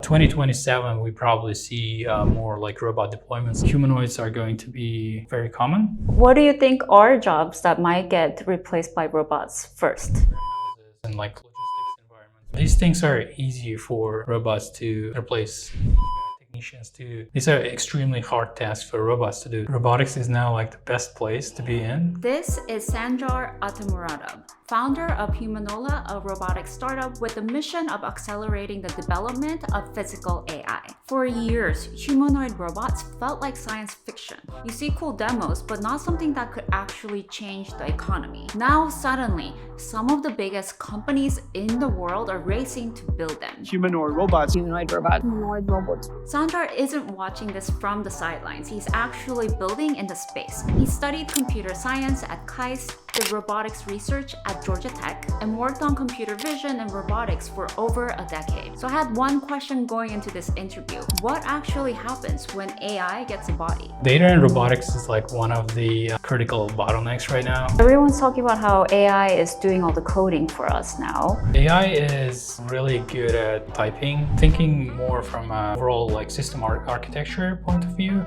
2027, we probably see more like robot deployments. Humanoids are going to be very common. What do you think are jobs that might get replaced by robots first? And like logistics environments. These things are easy for robots to replace. Technicians to. These are extremely hard tasks for robots to do. Robotics is now like the best place to be in. This is Sanjar Atamuradov, founder of Humanola, a robotics startup with the mission of accelerating the development of physical AI. For years, humanoid robots felt like science fiction. You see cool demos, but not something that could actually change the economy. Now, suddenly, some of the biggest companies in the world are racing to build them. Humanoid robots. Humanoid robot. Humanoid robots. Sanjar isn't watching this from the sidelines. He's actually building in the space. He studied computer science at KAIST, did robotics research at Georgia Tech, and worked on computer vision and robotics for over a decade. So I had one question going into this interview. What actually happens when AI gets a body? Data and robotics is like one of the critical bottlenecks right now. Everyone's talking about how AI is doing all the coding for us now. AI is really good at typing, thinking more from an overall like system architecture point of view.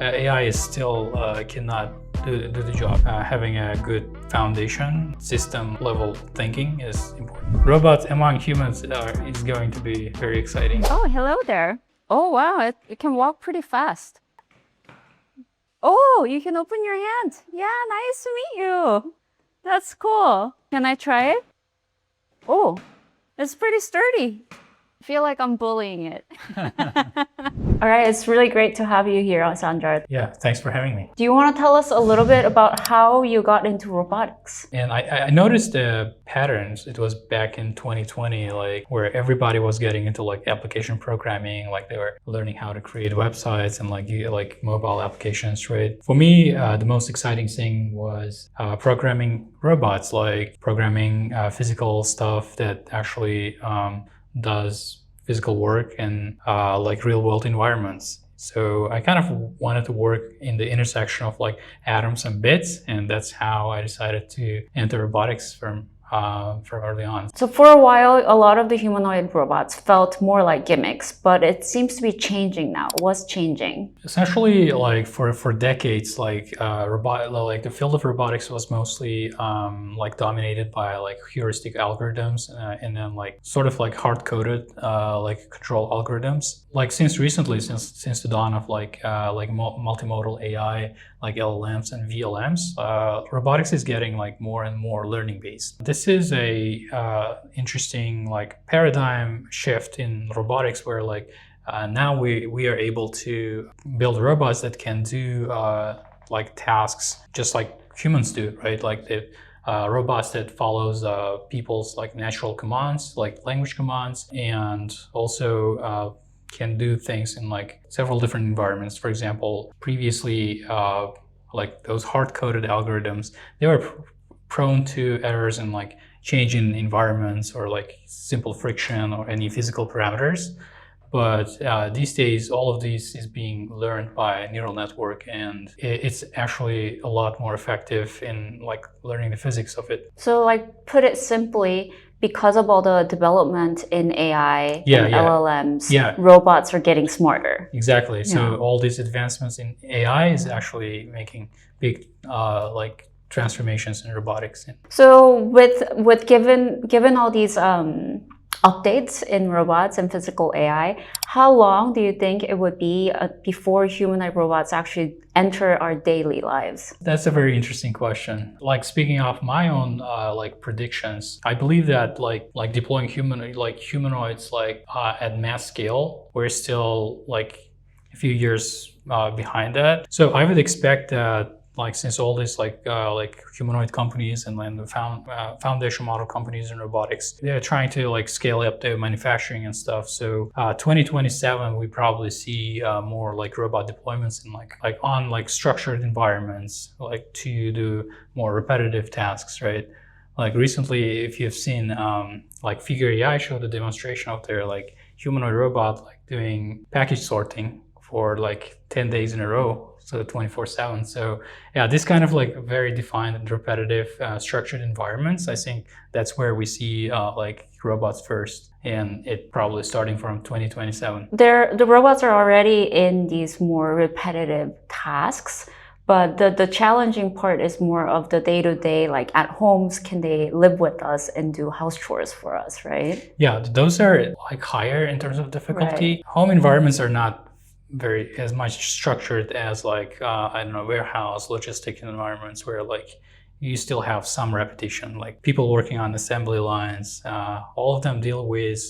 AI is still cannot do the job. Having a good foundation, system level thinking is important. Robots among humans is going to be very exciting. Oh, hello there. Oh, wow, it can walk pretty fast. Oh, you can open your hand. Yeah, nice to meet you. That's cool. Can I try it? Oh, it's pretty sturdy. I feel like I'm bullying it. All right, it's really great to have you here, Sanjar. Yeah, thanks for having me. Do you want to tell us a little bit about how you got into robotics? And I noticed the patterns. It was back in 2020, like where everybody was getting into like application programming, like they were learning how to create websites and like mobile applications, right? For me, the most exciting thing was programming robots, like programming physical stuff that actually does physical work in like real world environments. So I kind of wanted to work in the intersection of like atoms and bits, and that's how I decided to enter robotics from early on. So for a while, a lot of the humanoid robots felt more like gimmicks, but it seems to be changing now. What's changing? Essentially, like for decades, like the field of robotics was mostly like dominated by like heuristic algorithms and then like sort of like hard-coded like control algorithms. Like since recently, since the dawn of like multimodal AI, like LLMs and VLMs, robotics is getting like more and more learning based. This is a interesting like paradigm shift in robotics where like now we are able to build robots that can do like tasks just like humans do, right? Like the robots that follows people's like natural commands, like language commands, and also can do things in like several different environments. For example, previously, like those hard-coded algorithms, they were prone to errors in like change in environments or like simple friction or any physical parameters. But these days, all of these is being learned by a neural network, and it's actually a lot more effective in like learning the physics of it. So like put it simply, because of all the development in AI and LLMs, robots are getting smarter. Exactly. So all these advancements in AI is actually making big like transformations in robotics. So with given all these updates in robots and physical AI, how long do you think it would be before humanoid robots actually enter our daily lives? That's a very interesting question. Like speaking of my own like predictions, I believe that like deploying humanoids like at mass scale, we're still like a few years behind that. So I would expect that like since all these like humanoid companies and then the foundation model companies in robotics, they're trying to like scale up their manufacturing and stuff. So 2027 we probably see more like robot deployments in like on like structured environments, like to do more repetitive tasks, right? Like recently, if you've seen like Figure AI showed a demonstration of their like humanoid robot like doing package sorting for like 10 days in a row, so 24/7. So yeah, this kind of like very defined and repetitive structured environments, I think that's where we see like robots first, and it probably starting from 2027. The robots are already in these more repetitive tasks, but the challenging part is more of the day-to-day, like at homes, can they live with us and do house chores for us, right? Yeah, those are like higher in terms of difficulty. Right. Home environments are not very as much structured as like I don't know, warehouse logistic environments where like you still have some repetition, like people working on assembly lines. All of them deal with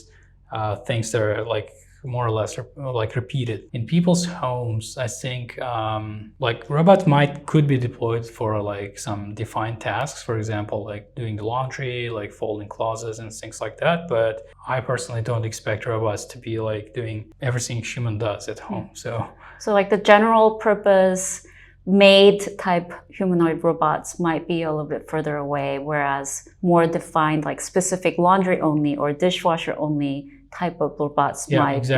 things that are like more or less like repeated. In people's homes, I think like robots could be deployed for like some defined tasks, for example, like doing the laundry, like folding closets and things like that. But I personally don't expect robots to be like doing everything human does at home. So like the general purpose made type humanoid robots might be a little bit further away, whereas more defined like specific laundry only or dishwasher only type of robots might be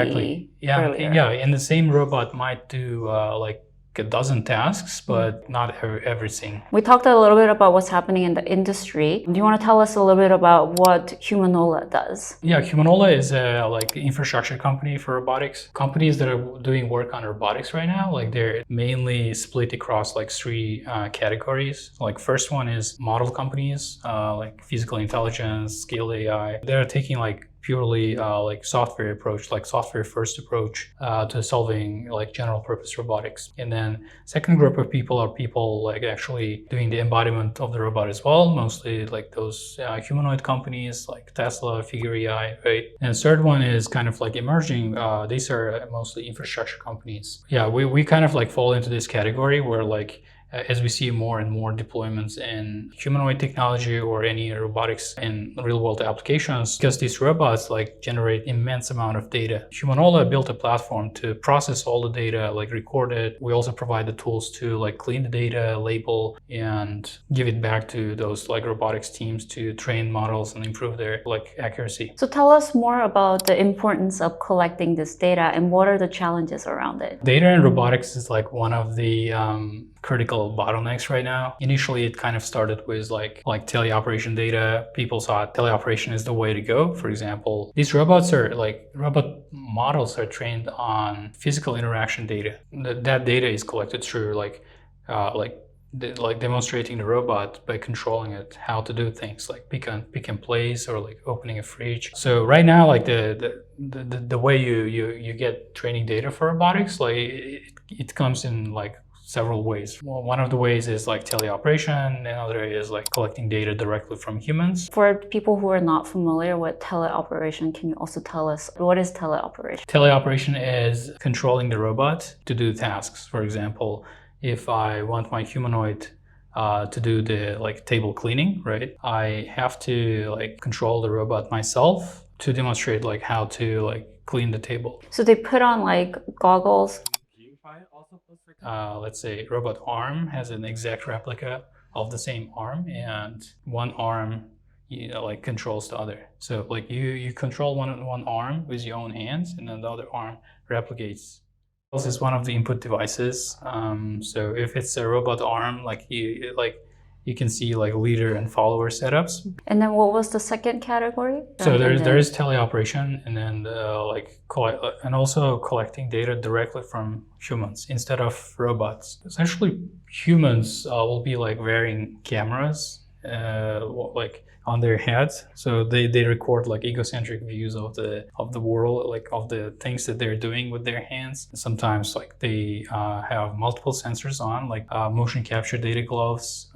earlier. Yeah, and the same robot might do like a dozen tasks, but not everything. We talked a little bit about what's happening in the industry. Do you want to tell us a little bit about what Humanola does? Yeah, Humanola is a like infrastructure company for robotics. Companies that are doing work on robotics right now, like they're mainly split across like three categories. Like first one is model companies, like physical intelligence, scale AI. They're taking like purely like software approach, like software first approach to solving like general purpose robotics. And then second group of people are people like actually doing the embodiment of the robot as well, mostly like those humanoid companies like Tesla, Figure AI, right? And third one is kind of like emerging. These are mostly infrastructure companies. Yeah, we kind of like fall into this category where like as we see more and more deployments in humanoid technology or any robotics in real-world applications, because these robots like generate immense amount of data. Humanola built a platform to process all the data, like record it. We also provide the tools to like clean the data, label, and give it back to those like robotics teams to train models and improve their like accuracy. So tell us more about the importance of collecting this data and what are the challenges around it? Data in robotics is like one of the critical bottlenecks right now. Initially, it kind of started with like teleoperation data. People thought teleoperation is the way to go. For example, these robots are like robot models are trained on physical interaction data. That data is collected through like demonstrating the robot by controlling it, how to do things like pick and place or like opening a fridge. So right now, like the way you get training data for robotics, like it comes in like several ways. Well, one of the ways is like teleoperation, another is like collecting data directly from humans. For people who are not familiar with teleoperation, can you also tell us what is teleoperation? Teleoperation is controlling the robot to do tasks. For example, if I want my humanoid to do the like table cleaning, right? I have to like control the robot myself to demonstrate like how to like clean the table. So they put on like goggles. Let's say robot arm has an exact replica of the same arm, and one arm like controls the other. So like you control one arm with your own hands, and then the other arm replicates. This is one of the input devices. So if it's a robot arm, like you can see like leader and follower setups. And then what was the second category? So there is teleoperation, and then and also collecting data directly from humans instead of robots. Essentially, humans will be like wearing cameras, like on their heads, so they record like egocentric views of the world, like of the things that they're doing with their hands. Sometimes like they have multiple sensors on, like motion capture data gloves,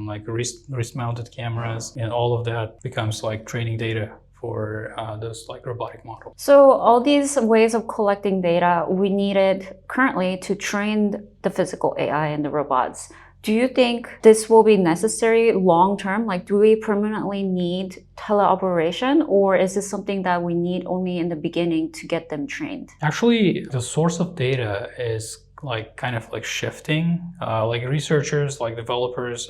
like wrist mounted cameras, and all of that becomes like training data for those like robotic models. So all these ways of collecting data we needed currently to train the physical AI and the robots. Do you think this will be necessary long term? Like, do we permanently need teleoperation, or is this something that we need only in the beginning to get them trained? Actually, the source of data is like kind of like shifting. Like researchers, like developers,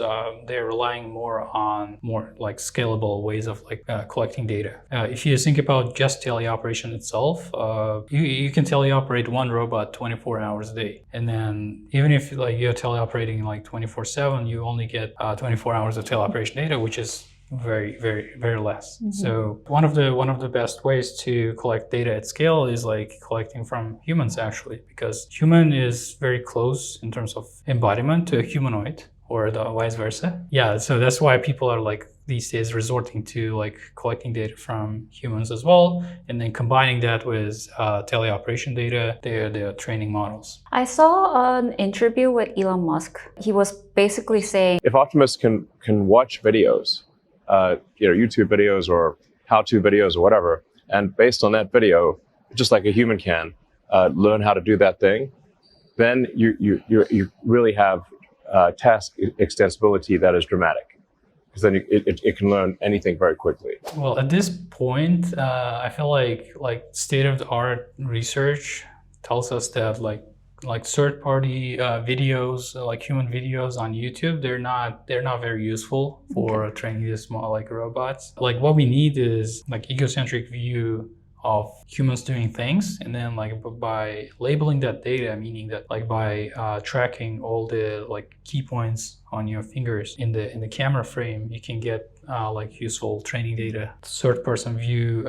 they're relying more on more like scalable ways of like collecting data. If you think about just teleoperation itself, you can teleoperate one robot 24 hours a day, and then even if like you're teleoperating like 24/7, you only get 24 hours of teleoperation data, which is very less. So one of the best ways to collect data at scale is like collecting from humans, actually, because human is very close in terms of embodiment to a humanoid, or the vice versa. Yeah, so that's why people are like these days resorting to like collecting data from humans as well, and then combining that with teleoperation data, their training models. I saw an interview with Elon Musk. He was basically saying, if Optimus can watch videos, YouTube videos or how-to videos or whatever, and based on that video, just like a human can, learn how to do that thing, then you really have task extensibility that is dramatic, because then it can learn anything very quickly. Well, at this point, I feel like state-of-the-art research tells us that like third-party videos, like human videos on YouTube, they're not very useful for training these small like robots. Like what we need is like egocentric view of humans doing things, and then like by labeling that data, meaning that like by tracking all the like key points on your fingers in the camera frame, you can get like useful training data. Third person view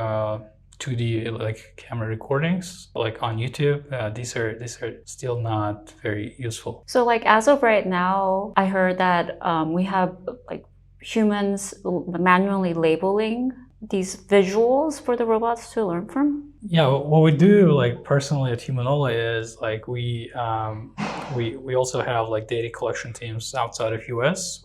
2D like camera recordings like on YouTube, these are still not very useful. so like as of right now, I heard that we have like humans manually labeling these visuals for the robots to learn from. Yeah, what we do like personally at Humanola is like we also have like data collection teams outside of US.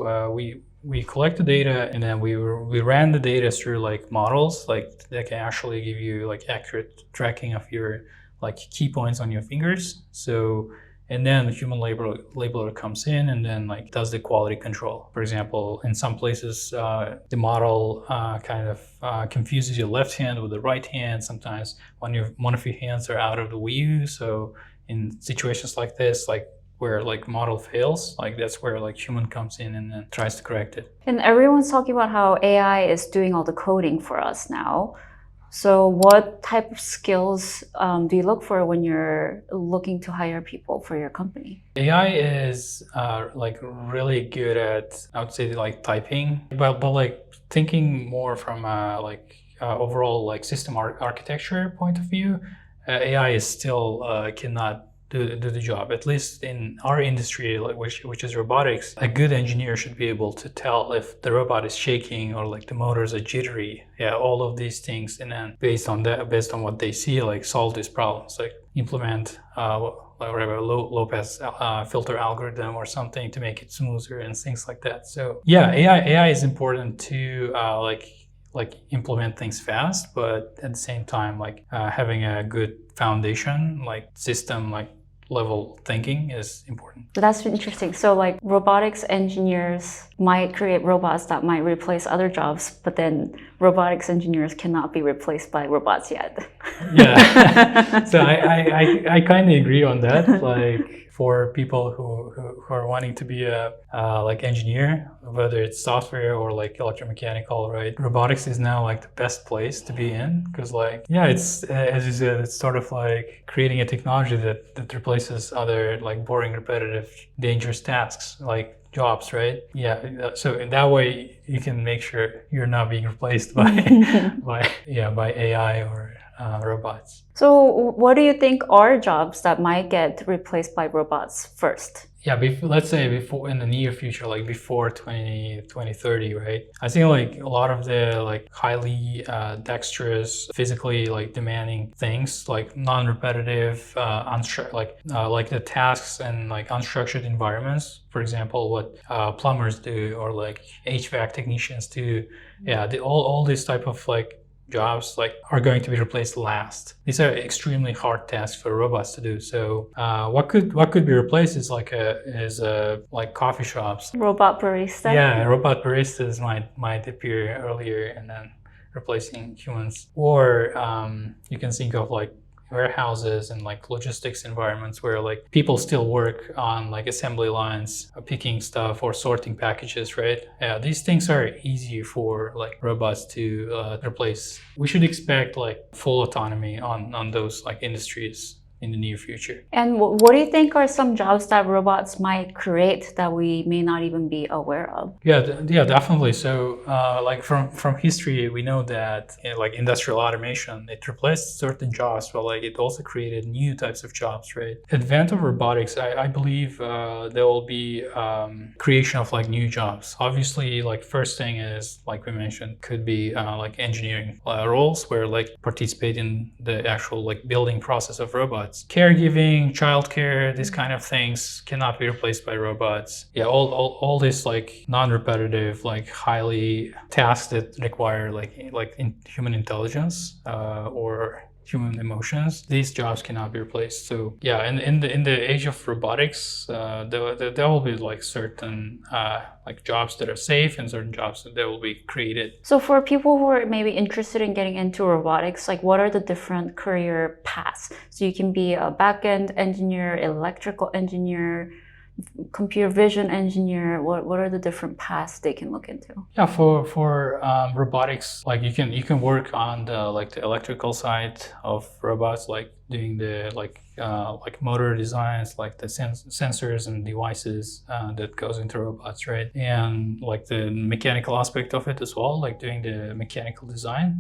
We collect the data, and then we ran the data through like models like that can actually give you like accurate tracking of your like key points on your fingers. So, and then the human labeler comes in and then like does the quality control. For example, in some places, the model kind of confuses your left hand with the right hand. Sometimes one of your hands are out of the view. So in situations like this, like where like model fails, like that's where like human comes in and then tries to correct it. And everyone's talking about how AI is doing all the coding for us now. So what type of skills do you look for when you're looking to hire people for your company? AI is like really good at, I would say, like typing, but like thinking more from overall like system architecture point of view. AI is still cannot do the job. At least in our industry, like which is robotics, a good engineer should be able to tell if the robot is shaking or like the motors are jittery. Yeah, all of these things, and then based on what they see, like solve these problems, like implement whatever low pass filter algorithm or something to make it smoother and things like that. So yeah, AI is important to like implement things fast, but at the same time like having a good foundation, like system like level thinking is important. So that's interesting. So like robotics engineers might create robots that might replace other jobs, but then robotics engineers cannot be replaced by robots yet. Yeah. So I kind of agree on that. Like for people who are wanting to be a like engineer, whether it's software or like electromechanical, right? Robotics is now like the best place to be in, because like, yeah, it's as you said, it's sort of like creating a technology that replaces other like boring, repetitive, dangerous tasks like jobs, right? Yeah. So in that way, you can make sure you're not being replaced by by AI or robots. So what do you think are jobs that might get replaced by robots first? Yeah, let's say before in the near future, like before 2030, right? I think like a lot of the like highly dexterous, physically like demanding things, like non-repetitive, like the tasks and like unstructured environments. For example, what plumbers do or like HVAC technicians do. Yeah, all these type of like jobs like are going to be replaced last. These are extremely hard tasks for robots to do. So what could be replaced is like coffee shops. Robot barista. Yeah, robot baristas might appear earlier and then replacing humans. Or you can think of like warehouses and like logistics environments where like people still work on like assembly lines, picking stuff or sorting packages, right? Yeah, these things are easy for like robots to replace. We should expect like full autonomy on those like industries in the near future. And what do you think are some jobs that robots might create that we may not even be aware of? Yeah, definitely. So, like from history, we know that like industrial automation, it replaced certain jobs, but like it also created new types of jobs, right? Advent of robotics, I believe there will be creation of like new jobs. Obviously, like first thing is like we mentioned, could be like engineering roles where like participate in the actual like building process of robots. Caregiving, childcare, these kind of things cannot be replaced by robots. Yeah, all this like non-repetitive, like highly tasks that require like human intelligence or human emotions, these jobs cannot be replaced. So yeah, in the age of robotics, there will be like certain like jobs that are safe and certain jobs that will be created. So for people who are maybe interested in getting into robotics, like what are the different career paths? So you can be a back-end engineer, electrical engineer, computer vision engineer. What are the different paths they can look into? Yeah, for robotics, like you can work on the electrical side of robots, like doing the like motor designs, like the sensors and devices that goes into robots, right? And like the mechanical aspect of it as well, like doing the mechanical design.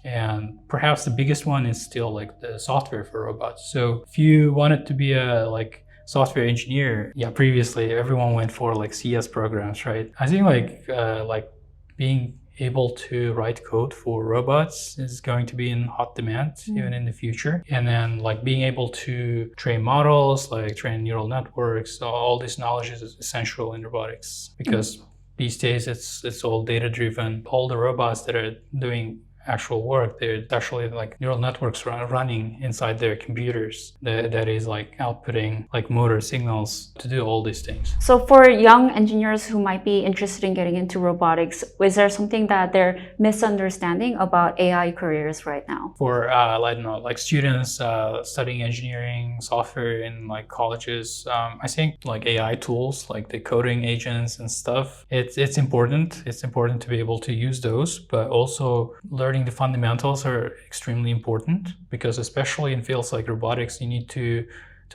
And perhaps the biggest one is still like the software for robots. So if you wanted to be a like software engineer, yeah, previously everyone went for like CS programs, right? I think like being able to write code for robots is going to be in hot demand even in the future. And then like being able to train models, like train neural networks, all this knowledge is essential in robotics because these days it's all data driven. All the robots that are doing actual work, there's actually like neural networks running inside their computers that is like outputting like motor signals to do all these things. So for young engineers who might be interested in getting into robotics, is there something that they're misunderstanding about AI careers right now? For I don't know, like students studying engineering software in like colleges, I think like AI tools, like the coding agents and stuff, it's important. It's important to be able to use those, but also learning the fundamentals are extremely important because especially in fields like robotics, you need to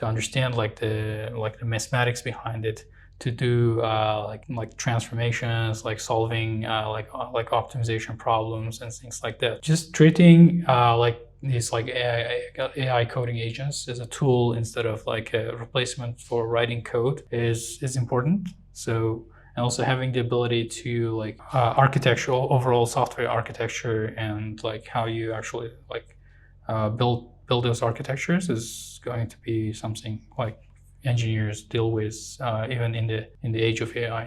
understand like the mathematics behind it to do like transformations, like solving like optimization problems and things like that. Just treating like these like AI coding agents as a tool instead of like a replacement for writing code is important. So. And also having the ability to like architectural overall software architecture and like how you actually like build those architectures is going to be something like engineers deal with even in the age of AI.